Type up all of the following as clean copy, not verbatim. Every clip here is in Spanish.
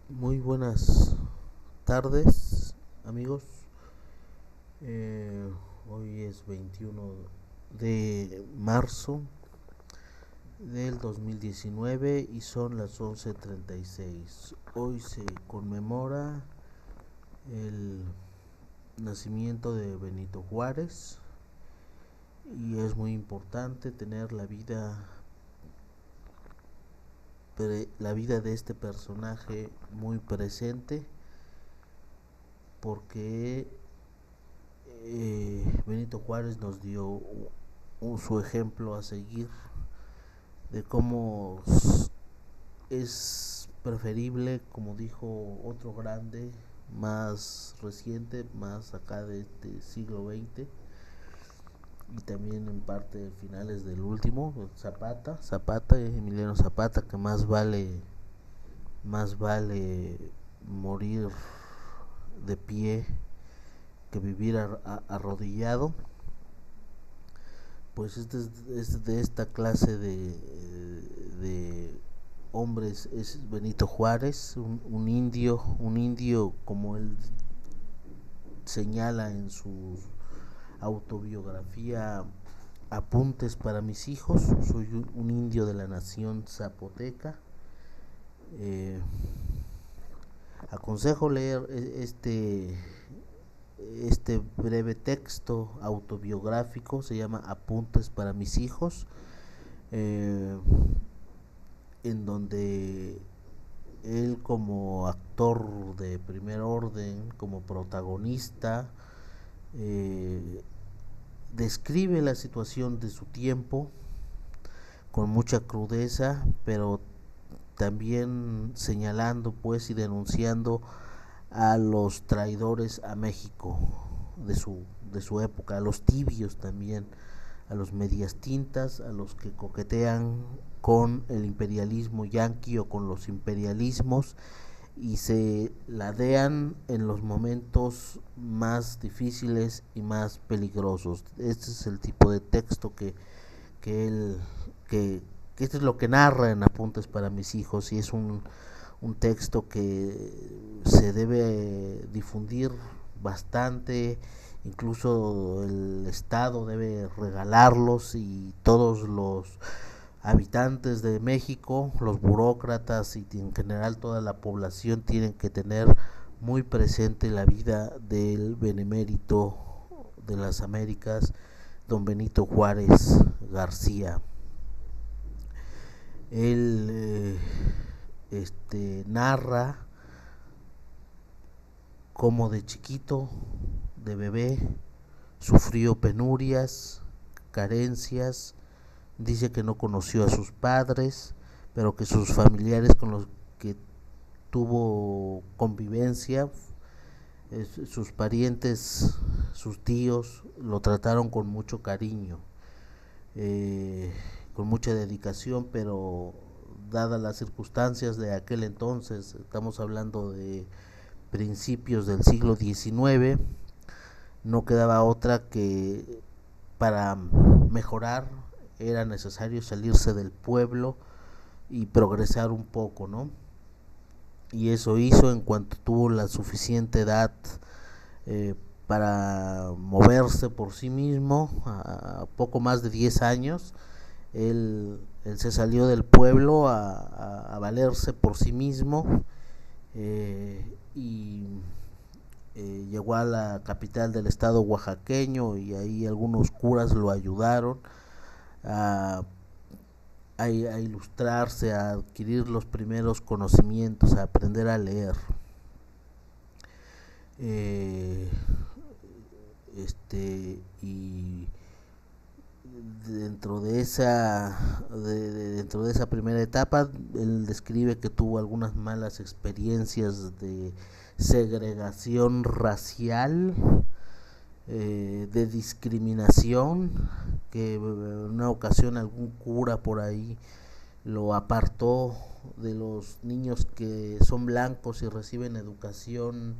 Muy buenas tardes, amigos. Hoy es 21 de marzo del 2019 y son las 11:36. Hoy se conmemora el nacimiento de Benito Juárez y es muy importante tener la vida de este personaje muy presente porque Benito Juárez nos dio su ejemplo a seguir de cómo es preferible, como dijo otro grande, más reciente, más acá de este siglo XX y también en parte finales del último, Emiliano Zapata, que más vale morir de pie que vivir arrodillado. Pues es de esta clase de hombres es Benito Juárez, un indio como él señala en su autobiografía Apuntes para mis hijos. Soy un indio de la nación zapoteca. Eh, Aconsejo leer este breve texto autobiográfico, se llama Apuntes para mis hijos, eh, en donde él como actor de primer orden, como protagonista, eh, describe la situación de su tiempo con mucha crudeza, pero también señalando pues y denunciando a los traidores a México de su época, a los tibios también, a los medias tintas, a los que coquetean con el imperialismo yanqui o con los imperialismos y se ladean en los momentos más difíciles y más peligrosos. Este es el tipo de texto que él que esto es lo que narra en Apuntes para mis hijos y es un texto que se debe difundir bastante, incluso el Estado debe regalarlos y todos los habitantes de México, los burócratas y en general toda la población tienen que tener muy presente la vida del benemérito de las Américas, don Benito Juárez García. Él narra cómo de chiquito, de bebé, sufrió penurias, carencias. Dice que no conoció a sus padres, pero que sus familiares con los que tuvo convivencia, sus parientes, sus tíos, lo trataron con mucho cariño, eh, con mucha dedicación, pero dadas las circunstancias de aquel entonces, estamos hablando de principios del siglo XIX, no quedaba otra que para mejorar era necesario salirse del pueblo y progresar un poco, ¿no? Y eso hizo en cuanto tuvo la suficiente edad eh, para moverse por sí mismo, a poco más de 10 años, él se salió del pueblo a valerse por sí mismo y llegó a la capital del estado oaxaqueño y ahí algunos curas lo ayudaron a, a ilustrarse, a adquirir los primeros conocimientos, a aprender a leer. Eh, y dentro de esa primera etapa él describe que tuvo algunas malas experiencias de segregación racial, de discriminación, que en una ocasión algún cura por ahí lo apartó de los niños que son blancos y reciben educación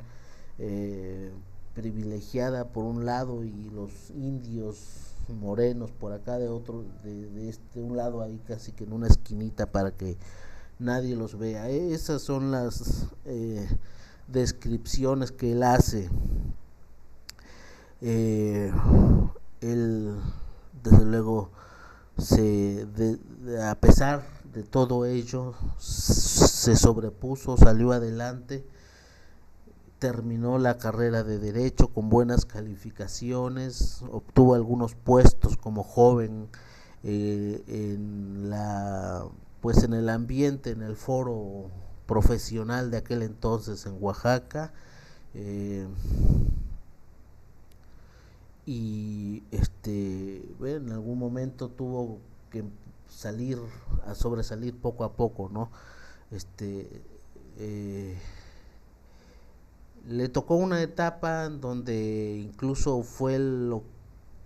privilegiada por un lado y los indios morenos por acá de otro, de un lado ahí casi que en una esquinita para que nadie los vea. Esas son las descripciones que él hace. Él, desde luego, a pesar de todo ello, se sobrepuso, salió adelante, terminó la carrera de Derecho con buenas calificaciones, obtuvo algunos puestos como joven en el ambiente, en el foro profesional de aquel entonces en Oaxaca. Y en algún momento tuvo que sobresalir poco a poco, ¿no? Le tocó una etapa en donde incluso fue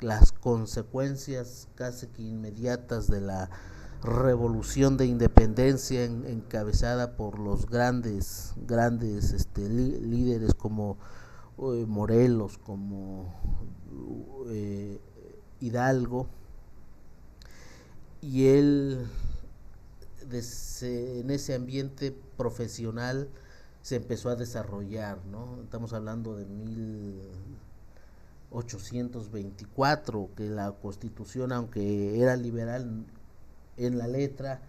las consecuencias casi que inmediatas de la revolución de independencia encabezada por los grandes líderes como Morelos, como Hidalgo, y él en ese ambiente profesional se empezó a desarrollar, ¿no? Estamos hablando de 1824, que la Constitución, aunque era liberal en la letra,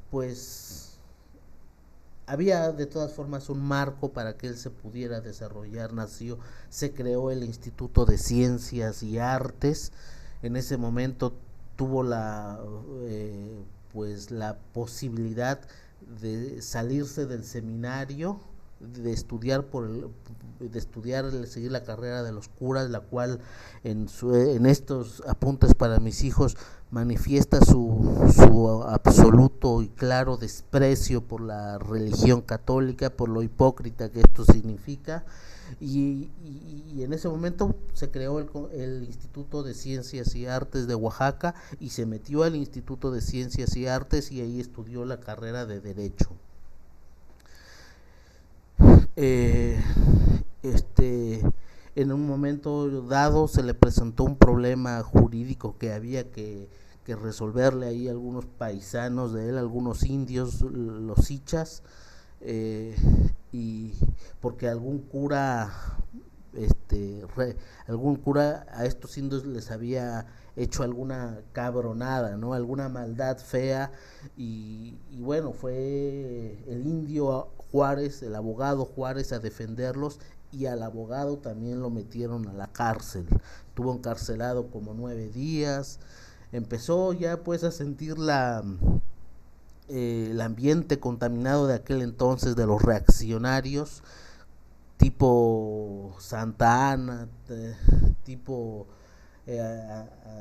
pues había de todas formas un marco para que él se pudiera desarrollar. Se creó el Instituto de Ciencias y Artes. En ese momento tuvo la posibilidad de salirse del seminario, de seguir la carrera de los curas, la cual en estos apuntes para mis hijos manifiesta su absoluto y claro desprecio por la religión católica, por lo hipócrita que esto significa, y en ese momento se creó el Instituto de Ciencias y Artes de Oaxaca, y se metió al Instituto de Ciencias y Artes y ahí estudió la carrera de Derecho. En un momento dado se le presentó un problema jurídico que había que resolverle ahí a algunos paisanos de él, algunos indios, los hichas, y porque algún cura a estos indios les había hecho alguna cabronada, ¿no? Alguna maldad fea, y bueno, fue el indio Juárez, el abogado Juárez, a defenderlos, y al abogado también lo metieron a la cárcel. Estuvo encarcelado como 9 días. Empezó ya pues a sentir el ambiente contaminado de aquel entonces, de los reaccionarios tipo Santa Anna, tipo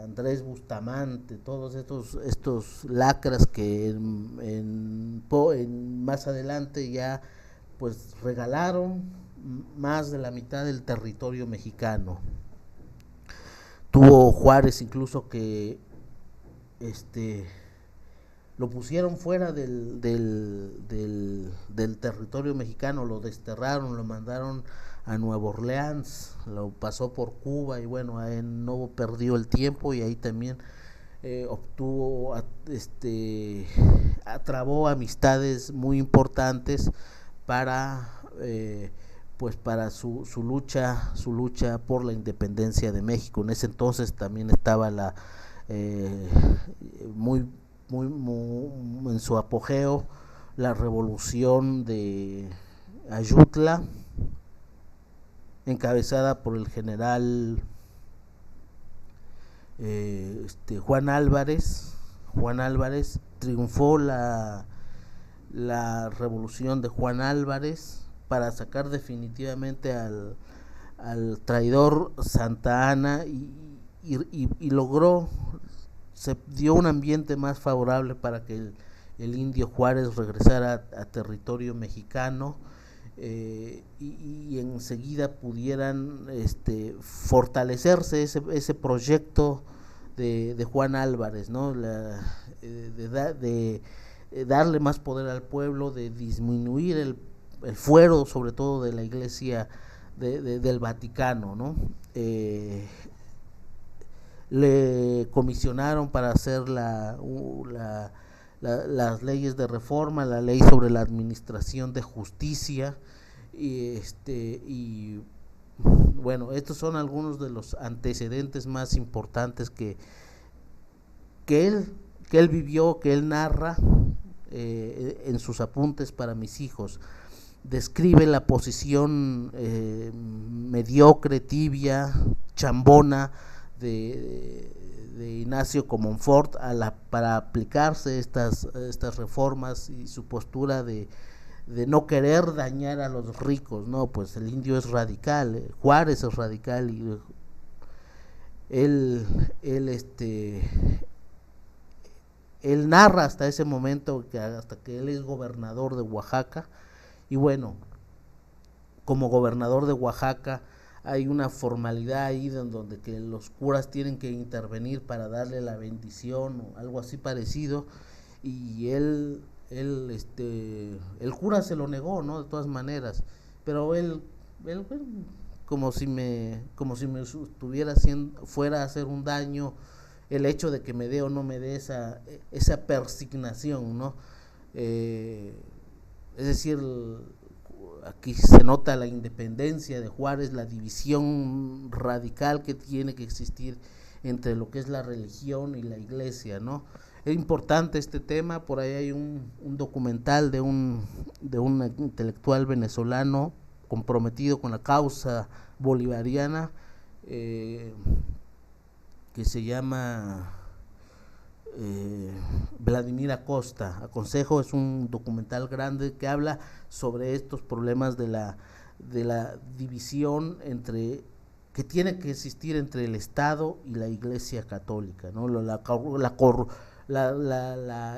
Andrés Bustamante, todos estos lacras que más adelante ya pues regalaron más de la mitad del territorio mexicano. Tuvo Juárez incluso que lo pusieron fuera del territorio mexicano, lo desterraron, lo mandaron a Nueva Orleans, lo pasó por Cuba, y bueno, no perdió el tiempo, y ahí también trabó amistades muy importantes para su lucha por la independencia de México. En ese entonces también estaba muy en su apogeo la revolución de Ayutla, encabezada por el general Juan Álvarez. Triunfó la revolución de Juan Álvarez para sacar definitivamente al traidor Santa Anna, y se dio un ambiente más favorable para que el indio Juárez regresara a territorio mexicano, y enseguida pudieran fortalecerse ese proyecto de Juan Álvarez, ¿no? De darle más poder al pueblo, de disminuir el fuero, sobre todo de la Iglesia del Vaticano, ¿no? Le comisionaron para hacer las leyes de reforma, la ley sobre la administración de justicia, y bueno, estos son algunos de los antecedentes más importantes que él, que él vivió, que él narra en sus apuntes para mis hijos. Describe la posición mediocre, tibia, chambona de Ignacio Comonfort para aplicarse estas reformas, y su postura de no querer dañar a los ricos. No, pues el indio es radical, Juárez es radical, y él, él este él narra hasta ese momento, hasta que él es gobernador de Oaxaca. Y bueno, como gobernador de Oaxaca hay una formalidad ahí donde que los curas tienen que intervenir para darle la bendición o algo así parecido, y el cura se lo negó, ¿no? De todas maneras, pero él como si me estuviera haciendo, fuera a hacer un daño el hecho de que me dé o no me dé esa persignación, ¿no? Es decir, aquí se nota la independencia de Juárez, la división radical que tiene que existir entre lo que es la religión y la iglesia, ¿no? Es importante este tema. Por ahí hay un documental de un intelectual venezolano comprometido con la causa bolivariana, que se llama Vladimir Acosta. Aconsejo, es un documental grande que habla sobre estos problemas de la división que tiene que existir entre el Estado y la Iglesia Católica, ¿no?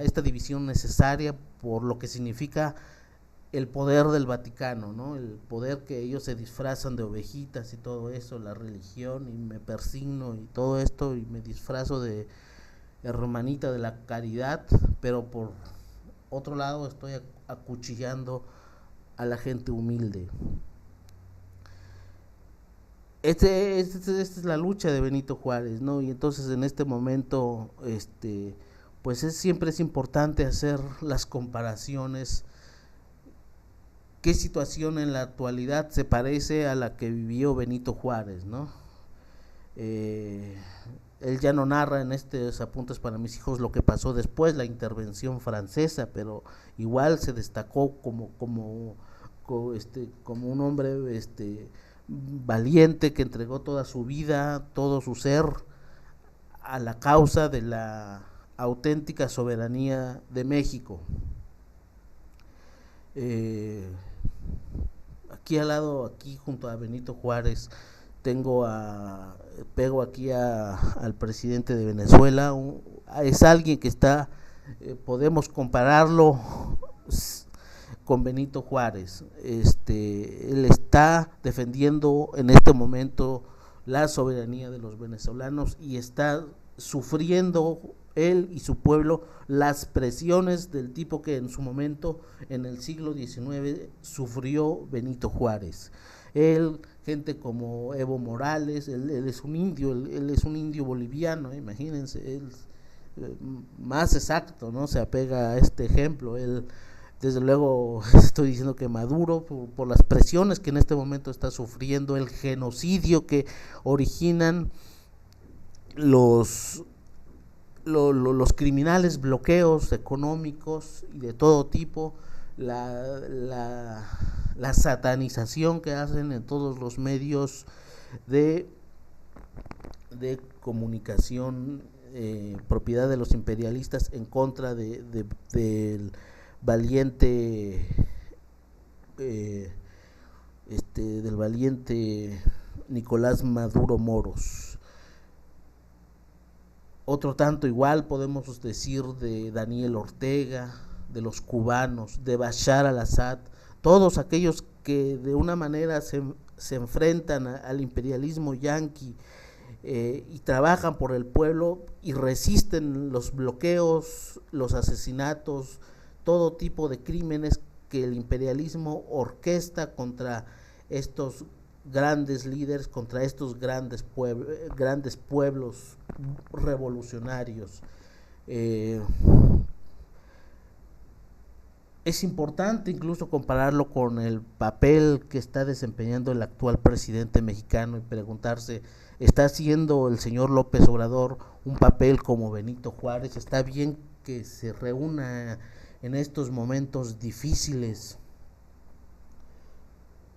Esta división necesaria por lo que significa el poder del Vaticano, ¿no? El poder que ellos se disfrazan de ovejitas y todo eso, la religión, y me persigno y todo esto, y me disfrazo de hermanita de la caridad, pero por otro lado estoy acuchillando a la gente humilde. Esta es la lucha de Benito Juárez, ¿no? Y entonces en este momento, pues siempre es importante hacer las comparaciones. ¿Qué situación en la actualidad se parece a la que vivió Benito Juárez, ¿no? Él ya no narra en estos apuntes para mis hijos lo que pasó después, la intervención francesa, pero igual se destacó como un hombre valiente, que entregó toda su vida, todo su ser a la causa de la auténtica soberanía de México. Aquí al lado, aquí junto a Benito Juárez, pego aquí al presidente de Venezuela. Es alguien que podemos compararlo con Benito Juárez. Él está defendiendo en este momento la soberanía de los venezolanos, y está sufriendo él y su pueblo las presiones del tipo que en su momento, en el siglo XIX, sufrió Benito Juárez. Gente como Evo Morales, él es un indio, él es un indio boliviano, imagínense, él más exacto, ¿no? Se apega a este ejemplo. Él, desde luego, estoy diciendo que Maduro, por las presiones que en este momento está sufriendo, el genocidio que originan los criminales, bloqueos económicos y de todo tipo, la satanización que hacen en todos los medios de comunicación, propiedad de los imperialistas, en contra del valiente del valiente Nicolás Maduro Moros. Otro tanto igual podemos decir de Daniel Ortega, de los cubanos, de Bashar al-Assad, todos aquellos que de una manera se enfrentan al imperialismo yanqui, y trabajan por el pueblo y resisten los bloqueos, los asesinatos, todo tipo de crímenes que el imperialismo orquesta contra estos grandes líderes, contra estos grandes pueblos revolucionarios. Es importante incluso compararlo con el papel que está desempeñando el actual presidente mexicano y preguntarse, ¿está haciendo el señor López Obrador un papel como Benito Juárez? ¿Está bien que se reúna en estos momentos difíciles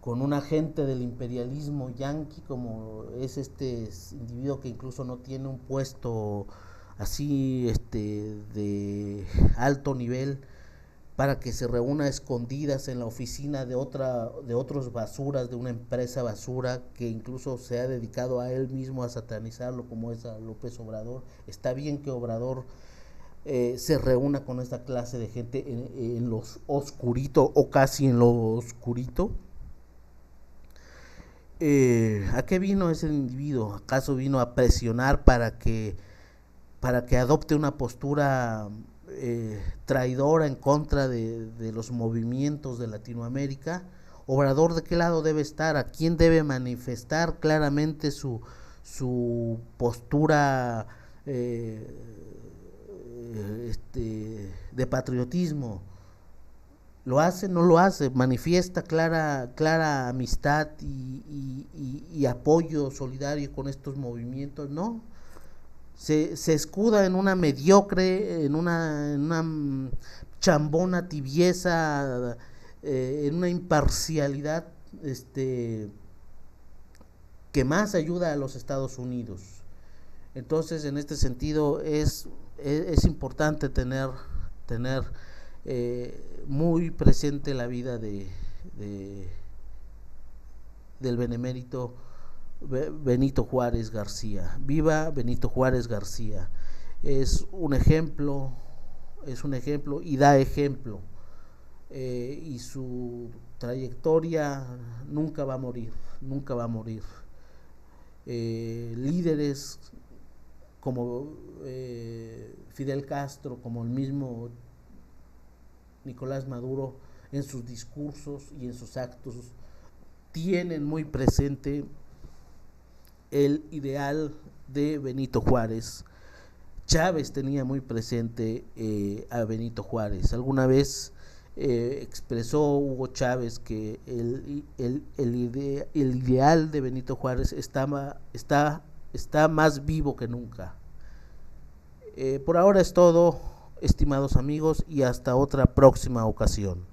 con un agente del imperialismo yanqui como es este individuo que incluso no tiene un puesto así de alto nivel, para que se reúna a escondidas en la oficina de otros basuras, de una empresa basura que incluso se ha dedicado a él mismo a satanizarlo como es a López Obrador? Está bien que Obrador se reúna con esta clase de gente en lo oscurito o casi en lo oscurito. ¿A qué vino ese individuo? ¿Acaso vino a presionar para que adopte una postura traidora en contra de los movimientos de Latinoamérica? Obrador, ¿de qué lado debe estar? ¿A quién debe manifestar claramente su postura de patriotismo? ¿Lo hace? ¿No lo hace? ¿Manifiesta clara amistad y apoyo solidario con estos movimientos? No. Se escuda en una mediocre, en una chambona tibieza, en una imparcialidad que más ayuda a los Estados Unidos. Entonces, en este sentido, es importante tener muy presente la vida del benemérito Benito Juárez García. Viva Benito Juárez García. Es un ejemplo y da ejemplo. Y su trayectoria nunca va a morir, nunca va a morir. Líderes como Fidel Castro, como el mismo Nicolás Maduro, en sus discursos y en sus actos tienen muy presente el ideal de Benito Juárez. Chávez tenía muy presente a Benito Juárez. Alguna vez expresó Hugo Chávez que el ideal de Benito Juárez está más vivo que nunca. Por ahora es todo, estimados amigos, y hasta otra próxima ocasión.